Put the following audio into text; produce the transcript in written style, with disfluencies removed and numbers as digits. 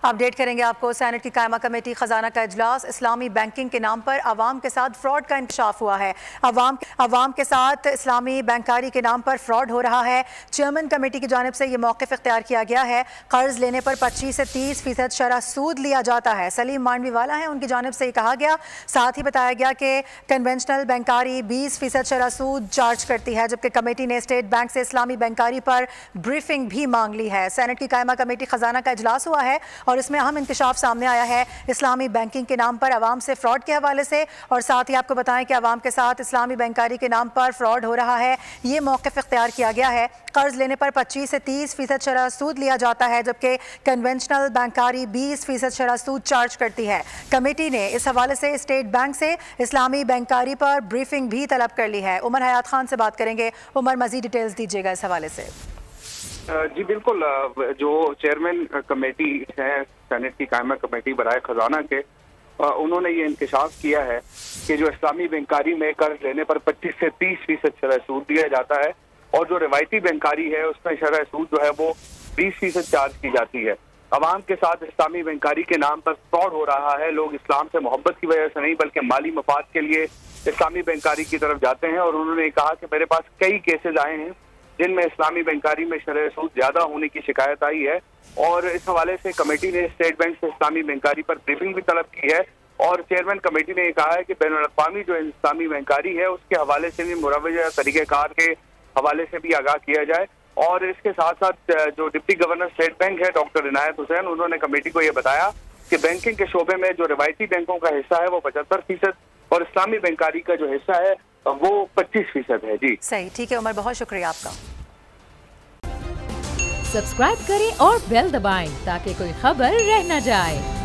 Update करेंगे आपको। Senate की कायमा कमेटी खजाना का इजलास, इस्लामी बैंकिंग के नाम पर अवाम के साथ फ्रॉड का इंकशाफ हुआ है। अवाम के साथ इस्लामी बैंकारी के नाम पर फ्रॉड हो रहा है। चेयरमैन कमेटी की जानिब से ये मौक़िफ़ इख्तियार किया गया है। कर्ज लेने पर 25 से 30% शरह सूद लिया जाता है। सलीम मांडवी वाला है, उनकी जानिब से ये कहा गया। साथ ही बताया गया कि कन्वेंशनल बैंकारी 20% शरह सूद चार्ज करती है, जबकि कमेटी ने स्टेट बैंक से इस्लामी बैंकारी पर ब्रीफिंग भी मांग ली है। सेनेट की कायमा कमेटी खजाना का इजलास हुआ है और इसमें अहम इंकशाफ सामने आया है इस्लामी बैंकिंग के नाम पर अवाम से फ्रॉड के हवाले से। और साथ ही आपको बताएं कि अवाम के साथ इस्लामी बैंकारी के नाम पर फ्रॉड हो रहा है। ये मौक़िफ़ इख्तियार किया गया है। कर्ज लेने पर 25 से 30% शरह सूद लिया जाता है, जबकि कन्वेंशनल बैंकारी 20% शरह सूद चार्ज करती है। कमेटी ने इस हवाले से स्टेट बैंक से इस्लामी बैंकारी पर ब्रीफिंग भी तलब कर ली है। उमर हयात खान से बात करेंगे। उमर, मज़ीद डिटेल्स दीजिएगा इस हवाले से। जी बिल्कुल, जो चेयरमैन कमेटी है सेनेट की कायमा कमेटी बराए खजाना के, उन्होंने ये इंकशाफ किया है कि जो इस्लामी बैंकारी में कर्ज लेने पर 25 से 30% शरह सूद दिया जाता है और जो रिवायती बैंकारी है उसमें शरह सूद जो है वो 20% चार्ज की जाती है। अवाम के साथ इस्लामी बैंकारी के नाम पर फ्रॉड हो रहा है। लोग इस्लाम से मोहब्बत की वजह से नहीं बल्कि माली मफाद के लिए इस्लामी बैंकारी की तरफ जाते हैं। और उन्होंने कहा कि मेरे पास कई केसेज आए हैं जिनमें इस्लामी बैंकारी में शरह सूद ज्यादा होने की शिकायत आई है और इस हवाले से कमेटी ने स्टेट बैंक से इस्लामी बैंकारी पर ब्रीफिंग भी तलब की है। और चेयरमैन कमेटी ने कहा है कि बैनुल-अक़वामी जो इस्लामी बैंकारी है उसके हवाले से भी मुरव्वजा तरीक़ेकार के हवाले से भी आगाह किया जाए। और इसके साथ साथ जो डिप्टी गवर्नर स्टेट बैंक है डॉक्टर इनायत हुसैन, उन्होंने कमेटी को यह बताया कि बैंकिंग के शोबे में जो रिवायती बैंकों का हिस्सा है वो 75% और इस्लामी बैंकारी का जो हिस्सा है वो 25% है। जी सही, ठीक है उमर, बहुत शुक्रिया आपका। सब्सक्राइब करें और बेल दबाएं ताकि कोई खबर रह न जाए।